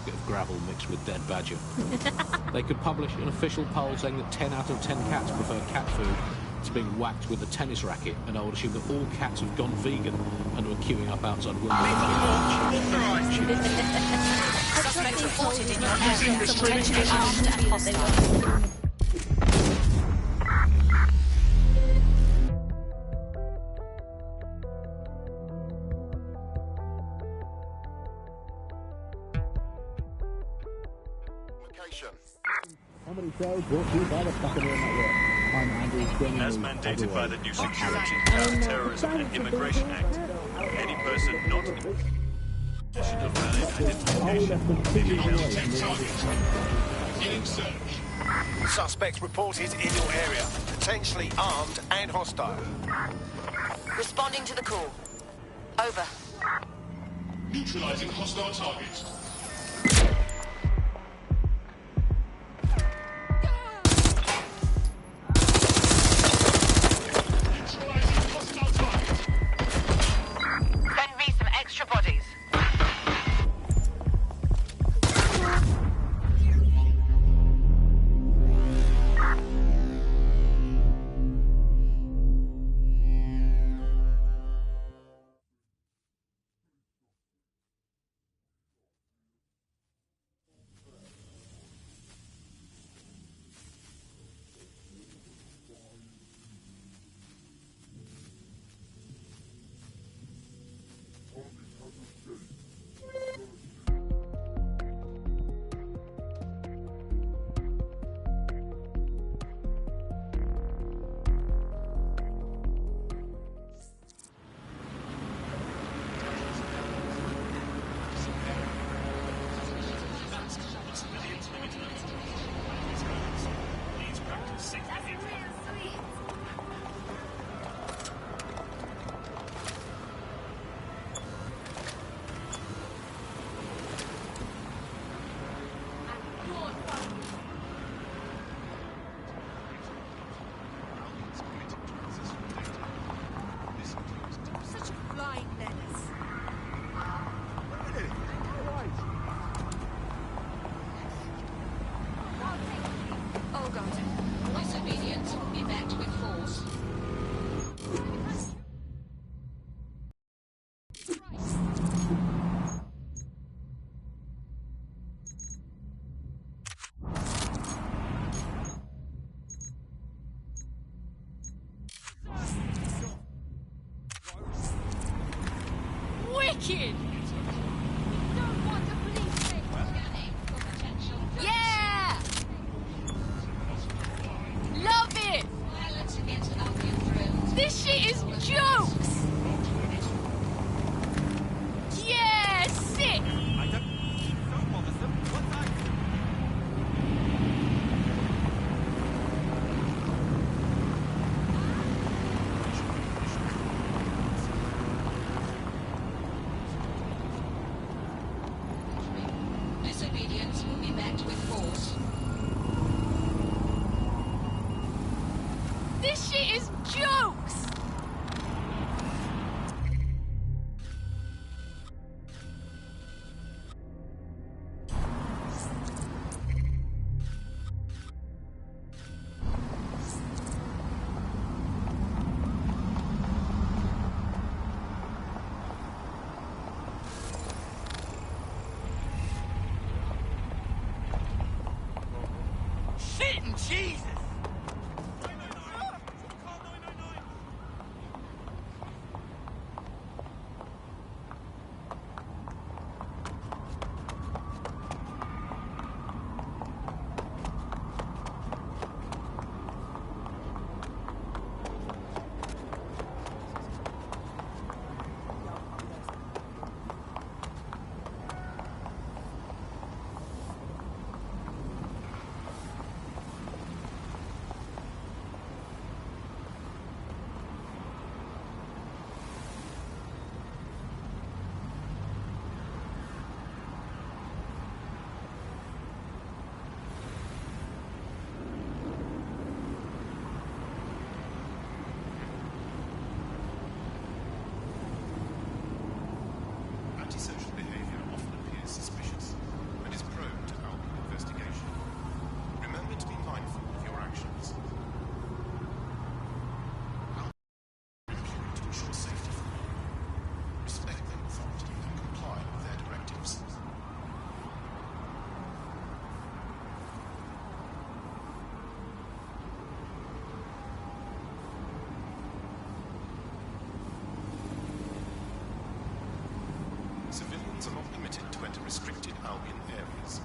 bucket of gravel mixed with dead badger. They could publish an official poll saying that 10 out of 10 cats prefer cat food to being whacked with a tennis racket, and I would assume that all cats have gone vegan and were queuing up outside Suspects reported in your area, potentially armed and hostile. Comedy show brought to you by the Buccaneer Network. I'm Andy. As mandated by the new Security, Counter-Terrorism and Immigration Act, any person not in possession of valid identification may be held in Beginning search. Suspects reported in your area, potentially armed and hostile. Responding to the call. Over. Neutralizing hostile targets. Wicked! Yeah! Love it! This shit is jokes! Yeah, sick! Disobedience will be met with force. This shit is jokes! Jesus! restricted Albion areas.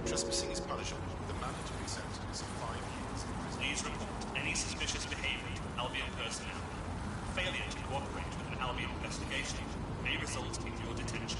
Trespassing is punishable with a mandatory sentence of 5 years. Please report any suspicious behavior to Albion personnel. Failure to cooperate with an Albion investigation may result in your detention.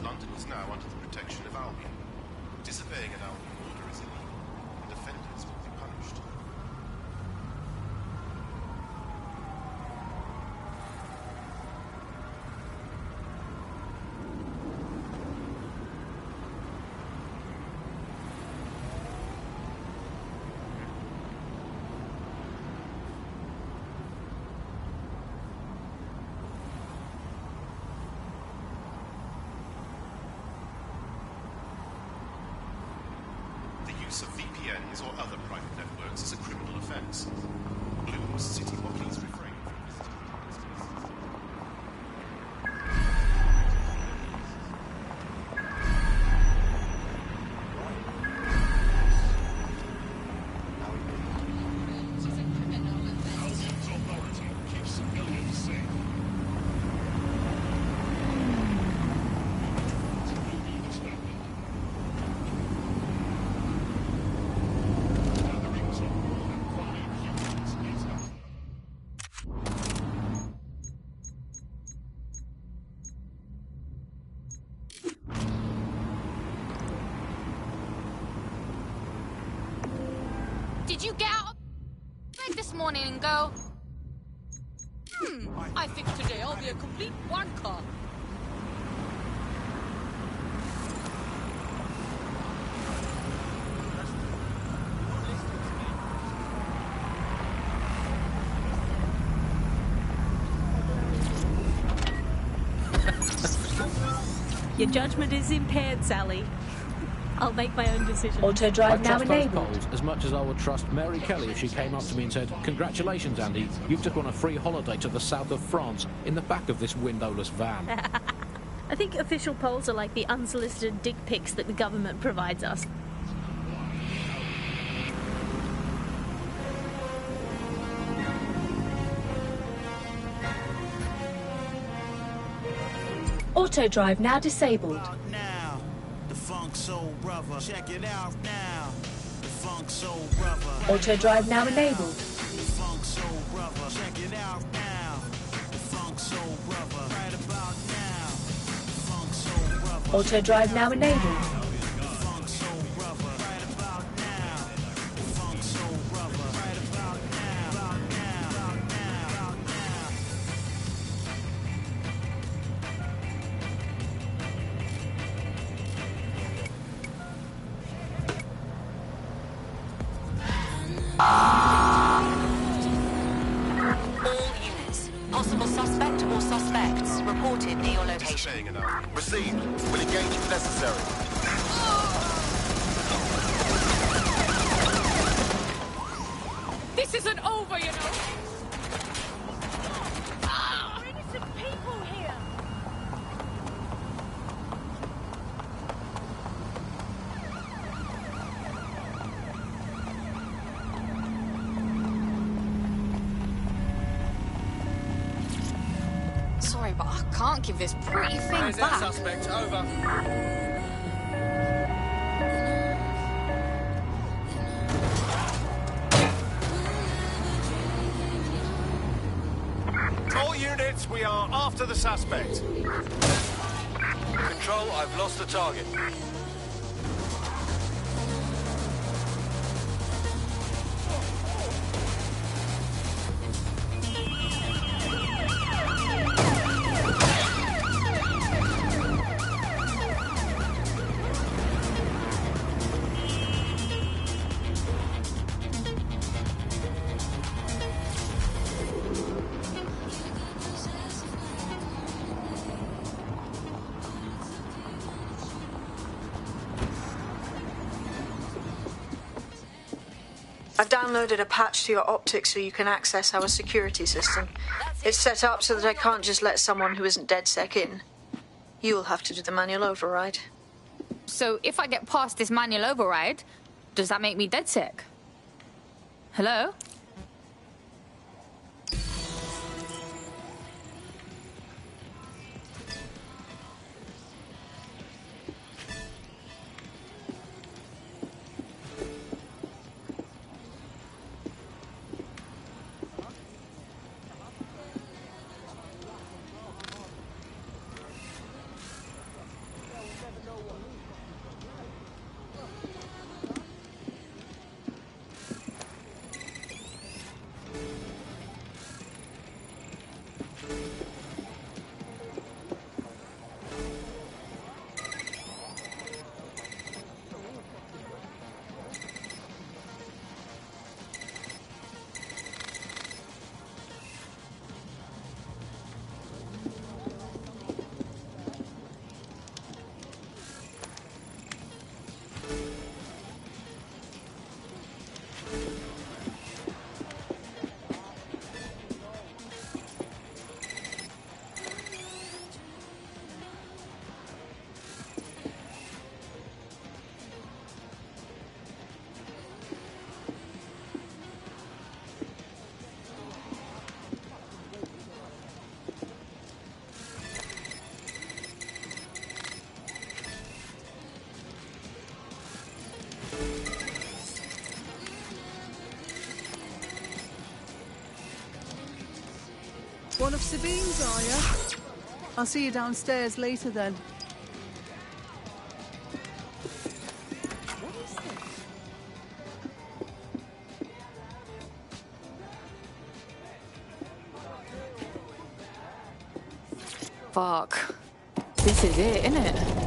London is now under the protection of Albion. Disobeying an Albion order is illegal, and offenders will be punished. Use of VPNs or other private networks is a criminal offence. Bloom's City Please refrain from visiting. Albion's authority keeps civilians safe. Did you get out of bed this morning and go, I think today I'll be a complete wanker? Your judgment is impaired, Sally. I'll make my own decision. I trust those polls as much as I would trust Mary Kelly if she came up to me and said, "Congratulations, Andy, you've just won a free holiday to the south of France in the back of this windowless van." I think official polls are like the unsolicited dick pics that the government provides us. Auto drive now disabled. Now, the Funk Soul Brother. Check it out now. The Funk Soul Brother. Auto drive now enabled. The Funk Soul Brother. Check it out now. The Funk Soul Brother. Right about now. The Funk Soul Brother. Auto drive now enabled. The Funk Soul Brother. Right about now. The Funk Soul Brother. Right about now. About now. About now. About now. All units. Possible suspect or suspects reported near your location. Disobeying an Albion. Received. Will engage if necessary. This isn't over, you know. There are innocent people here. can't give this pretty thing There's our back. suspect. Over. All units, we are after the suspect. Control, I've lost the target. I've downloaded a patch to your optics so you can access our security system. It's set up so that I can't just let someone who isn't DedSec in. You'll have to do the manual override. So if I get past this manual override, does that make me DedSec? Hello? One of Sabine's, are you? I'll see you downstairs later then. Fuck. This is it, isn't it?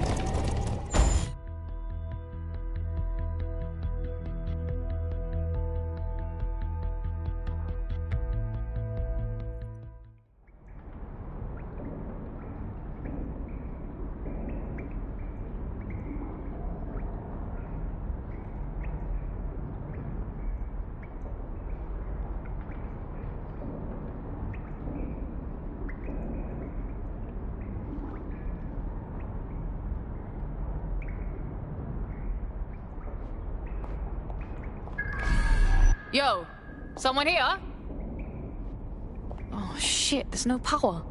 Yo, someone here? Oh shit, there's no power.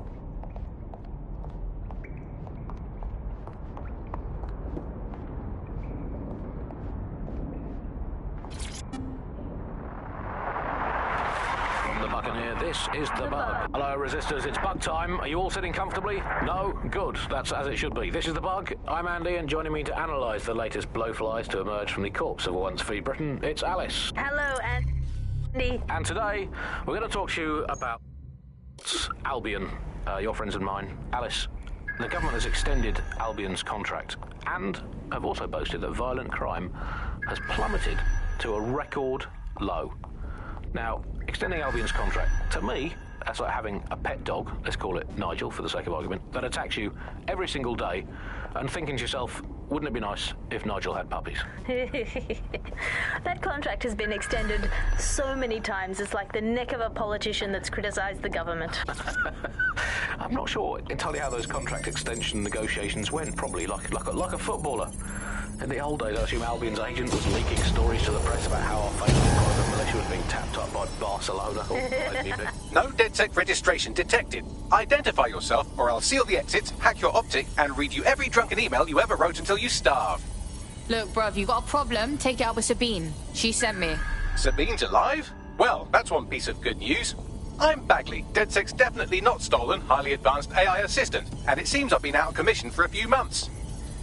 From the Buccaneer, this is the Bug. Hello, Resistors, it's Bug time. Are you all sitting comfortably? No? Good. That's as it should be. This is the Bug. I'm Andy, and joining me to analyse the latest blowflies to emerge from the corpse of a once free Britain, it's Alice. Hello, Andy. And today, we're going to talk to you about Albion, your friends and mine. Alice, the government has extended Albion's contract and have also boasted that violent crime has plummeted to a record low. Now, extending Albion's contract, to me, that's like having a pet dog, let's call it Nigel for the sake of argument, that attacks you every single day and thinking to yourself, wouldn't it be nice if Nigel had puppies? That contract has been extended so many times, it's like the neck of a politician that's criticised the government. I'm not sure entirely how those contract extension negotiations went, probably like a footballer. In the old days, I assume Albion's agent was leaking stories to the press about how our famous private militia was being tapped up by Barcelona. No DedSec registration detected. Identify yourself, or I'll seal the exits, hack your optic, and read you every drunken email you ever wrote until you starve. Look, bruv, you got a problem, take it out with Sabine. She sent me. Sabine's alive? Well, that's one piece of good news. I'm Bagley, DedSec's definitely not stolen, highly advanced AI assistant, and it seems I've been out of commission for a few months.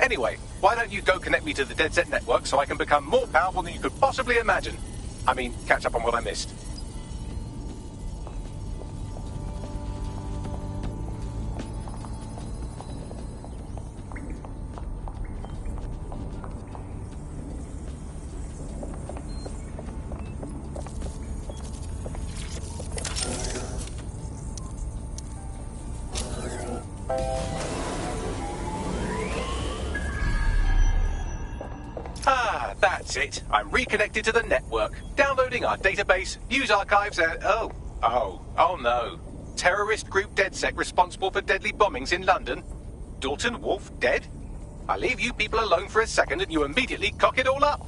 Anyway, why don't you go connect me to the DedSec network so I can become more powerful than you could possibly imagine? I mean, catch up on what I missed. Ah, that's it. I'm reconnected to the network, downloading our database, news archives, and... Oh no. Terrorist group DedSec responsible for deadly bombings in London? Dalton Wolf dead? I leave you people alone for a second and you immediately cock it all up.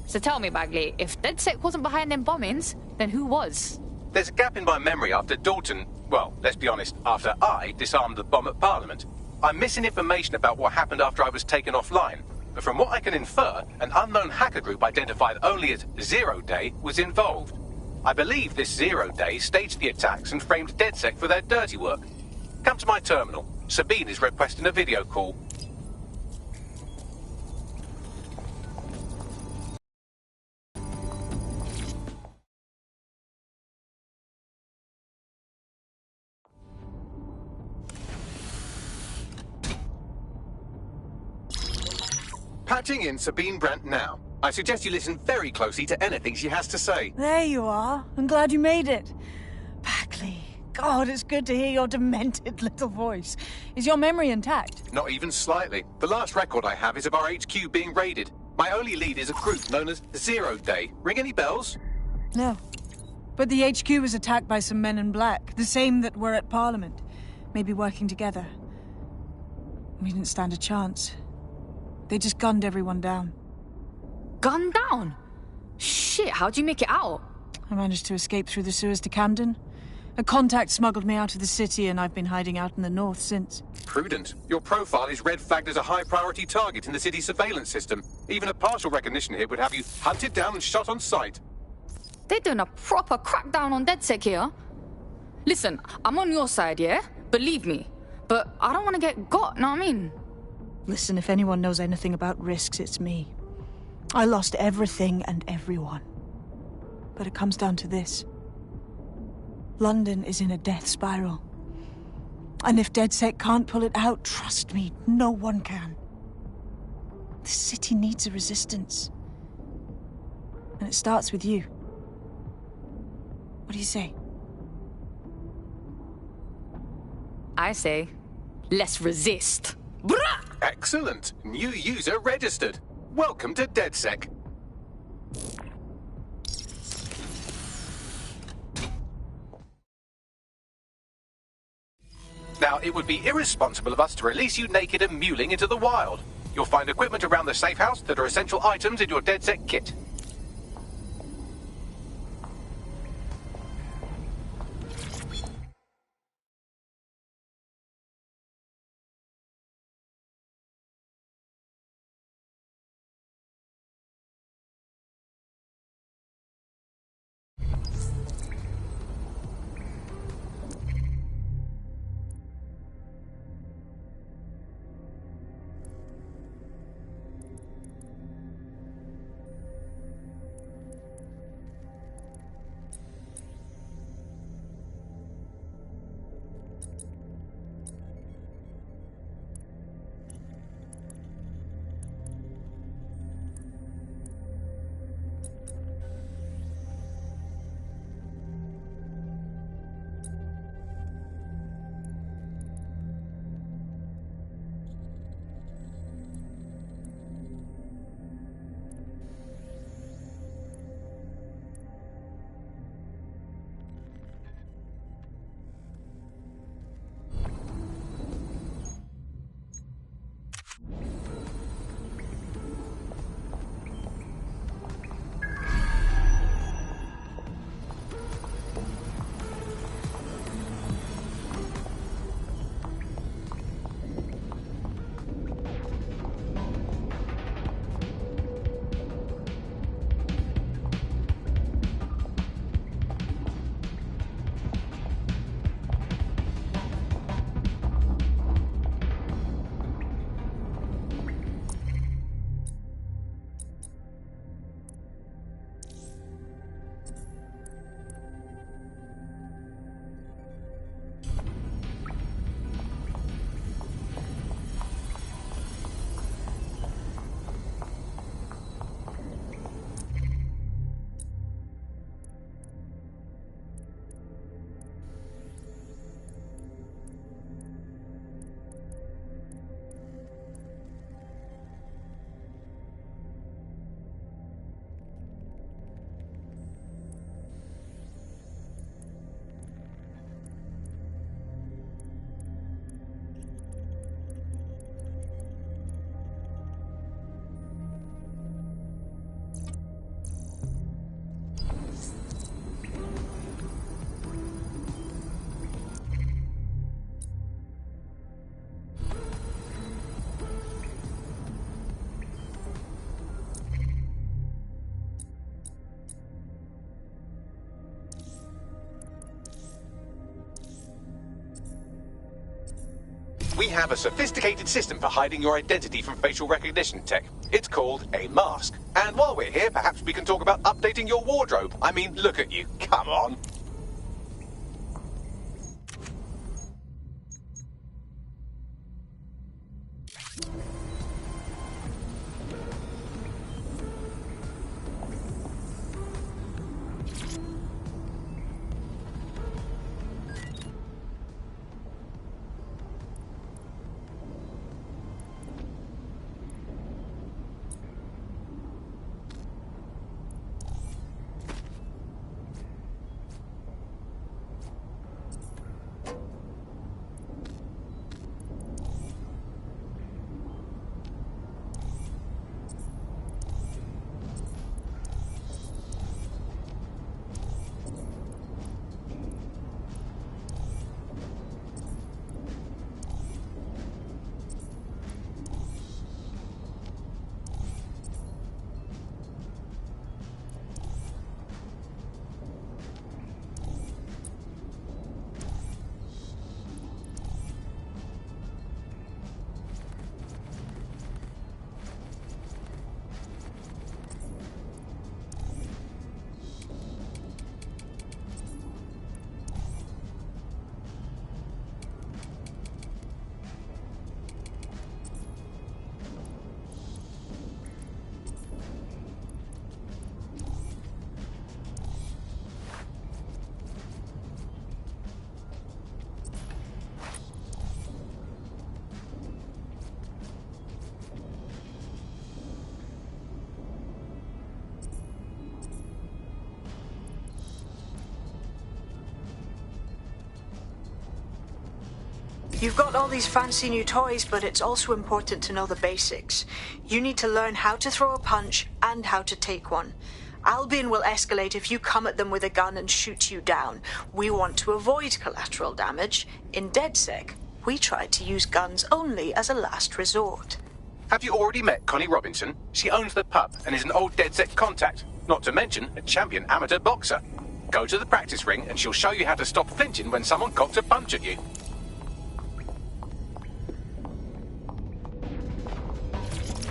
So tell me, Bagley, if DedSec wasn't behind them bombings, then who was? There's a gap in my memory after Dalton... Well, let's be honest, after I disarmed the bomb at Parliament. I'm missing information about what happened after I was taken offline. But from what I can infer, an unknown hacker group identified only as Zero Day was involved. I believe this Zero Day staged the attacks and framed DedSec for their dirty work. Come to my terminal. Sabine is requesting a video call. Patching in Sabine Brandt now. I suggest you listen very closely to anything she has to say. There you are. I'm glad you made it. Bagley, God, it's good to hear your demented little voice. Is your memory intact? Not even slightly. The last record I have is of our HQ being raided. My only lead is a group known as Zero Day. Ring any bells? No. But the HQ was attacked by some men in black, the same that were at Parliament. Maybe working together. We didn't stand a chance. They just gunned everyone down. Gunned down? Shit, how'd you make it out? I managed to escape through the sewers to Camden. A contact smuggled me out of the city, and I've been hiding out in the north since. Prudent. Your profile is red flagged as a high-priority target in the city's surveillance system. Even a partial recognition here would have you hunted down and shot on sight. They're doing a proper crackdown on DedSec here. Listen, I'm on your side, yeah? Believe me. But I don't want to get got, know what I mean? Listen, if anyone knows anything about risks, it's me. I lost everything and everyone. But it comes down to this. London is in a death spiral. And if DedSec can't pull it out, trust me, no one can. The city needs a resistance. And it starts with you. What do you say? I say, let's resist. Excellent. New user registered. Welcome to DedSec. Now, it would be irresponsible of us to release you naked and mewling into the wild. You'll find equipment around the safe house that are essential items in your DedSec kit. we have a sophisticated system for hiding your identity from facial recognition tech. It's called a mask. And while we're here, perhaps we can talk about updating your wardrobe. I mean, look at you. Come on. You've got all these fancy new toys, but it's also important to know the basics. You need to learn how to throw a punch and how to take one. Albion will escalate if you come at them with a gun and shoot you down. We want to avoid collateral damage. In DedSec, we try to use guns only as a last resort. Have you already met Connie Robinson? She owns the pub and is an old DedSec contact, not to mention a champion amateur boxer. Go to the practice ring and she'll show you how to stop flinching when someone cocks a punch at you.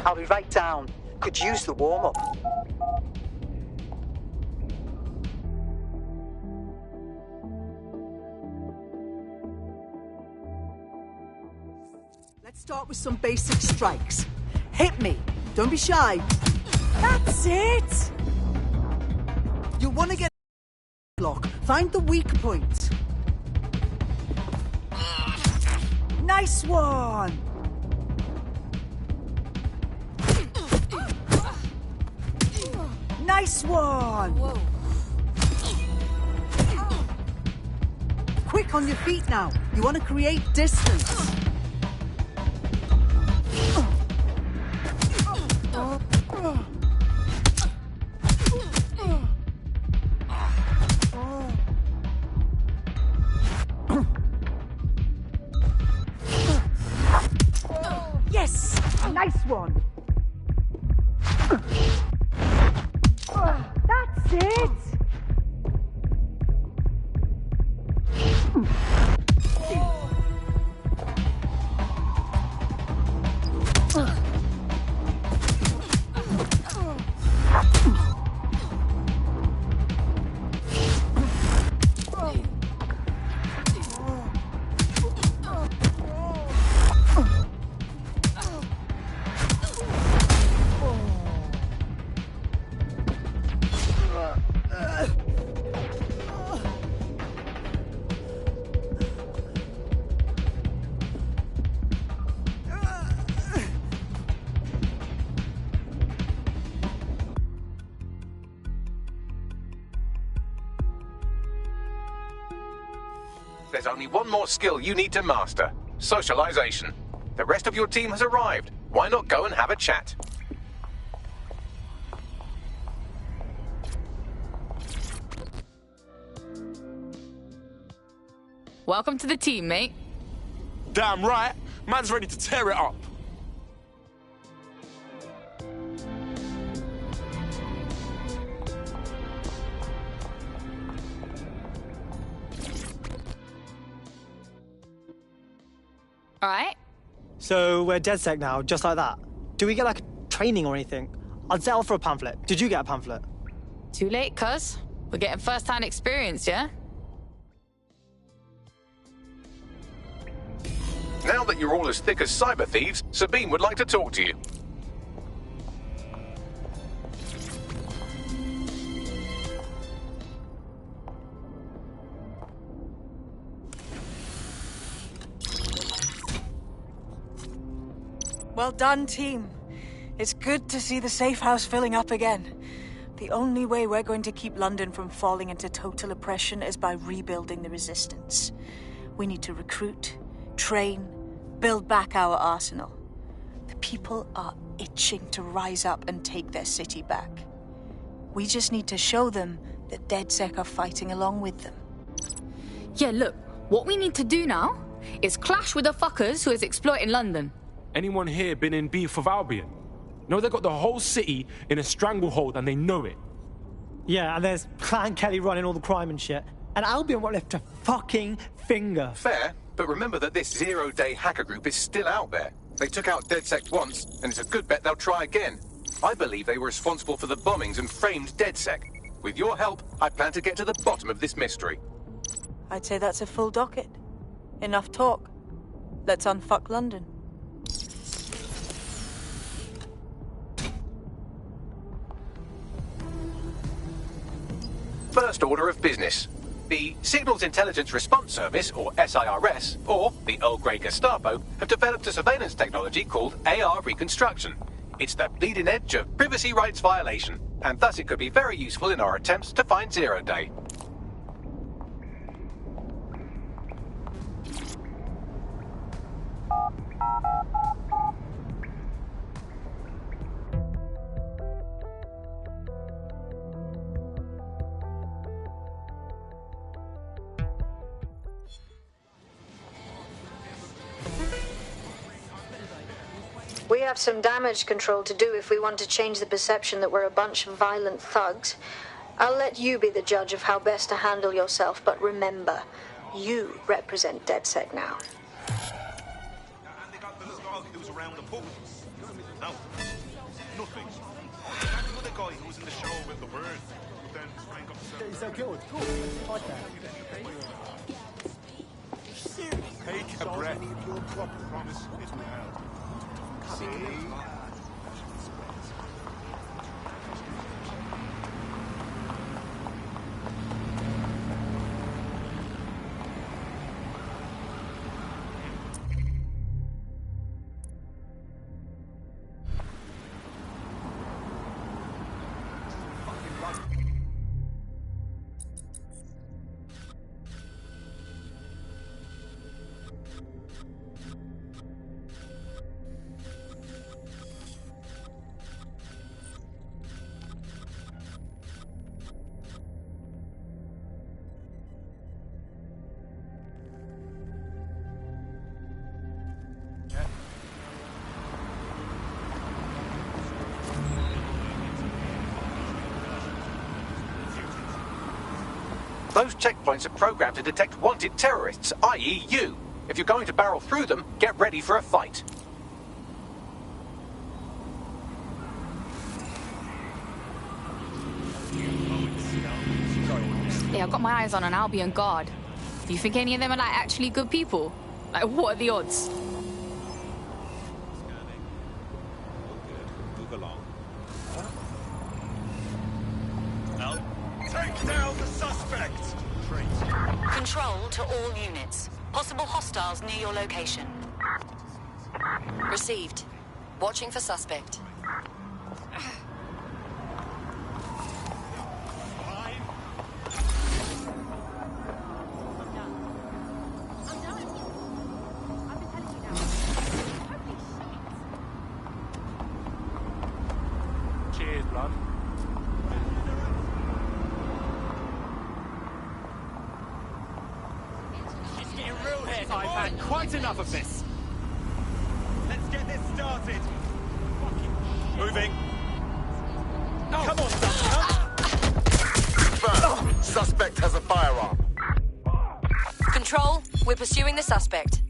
I'll be right down. Could use the warm-up. Let's start with some basic strikes. Hit me. Don't be shy. That's it! You want to get block. Find the weak point. Nice one! Nice one! Whoa. Quick on your feet now. You want to create distance. Yes! Nice one! That's it! There's only one more skill you need to master: socialization. The rest of your team has arrived. Why not go and have a chat? Welcome to the team, mate. Damn right. Man's ready to tear it up. Alright? So we're DedSec now, just like that. Do we get like training or anything? I'd settle for a pamphlet. Did you get a pamphlet? Too late, cuz. We're getting first-hand experience, yeah? Now that you're all as thick as cyber thieves, Sabine would like to talk to you. Well done, team. It's good to see the safe house filling up again. The only way we're going to keep London from falling into total oppression is by rebuilding the resistance. We need to recruit, train, build back our arsenal. The people are itching to rise up and take their city back. We just need to show them that DedSec are fighting along with them. Yeah, look, what we need to do now is clash with the fuckers who is exploiting London. Anyone here been in beef with Albion? No, they got the whole city in a stranglehold and they know it. Yeah, and there's Clan Kelly running all the crime and shit. And Albion won't lift a fucking finger. Fair, but remember that this zero-day hacker group is still out there. They took out DedSec once, and it's a good bet they'll try again. I believe they were responsible for the bombings and framed DedSec. With your help, I plan to get to the bottom of this mystery. I'd say that's a full docket. Enough talk. Let's unfuck London. First order of business. The Signals Intelligence Response Service, or SIRS, or the Earl Grey Gestapo, have developed a surveillance technology called AR Reconstruction. It's the bleeding edge of privacy rights violation, and thus it could be very useful in our attempts to find Zero Day. We have some damage control to do if we want to change the perception that we're a bunch of violent thugs. I'll let you be the judge of how best to handle yourself, but remember, you represent DedSec now. And they got the little dog who was around the pub. No, nothing. That's the guy who was in the show with the bird. But then sprang up the He's so good. Cool. Like that. Take a breath. Promise it will help. See? Those checkpoints are programmed to detect wanted terrorists, i.e. you. If you're going to barrel through them, get ready for a fight. Yeah, I've got my eyes on an Albion guard. Do you think any of them are, like, actually good people? Like, what are the odds? Move along. Now, take down the suspect! Control to all units. Possible hostiles near your location. Received. Watching for suspect. Cheers, blood. It's getting real here. I've had quite enough of this. Let's get this started. Moving. Come on, Confirmed. Suspect has a firearm. Control, we're pursuing the suspect.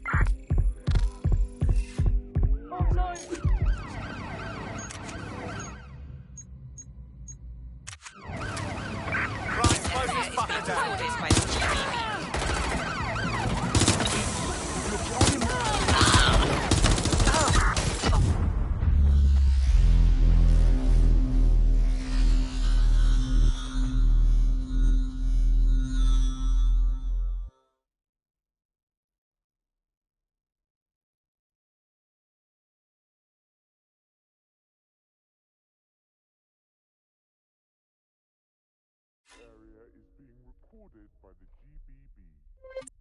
recorded by the GBB.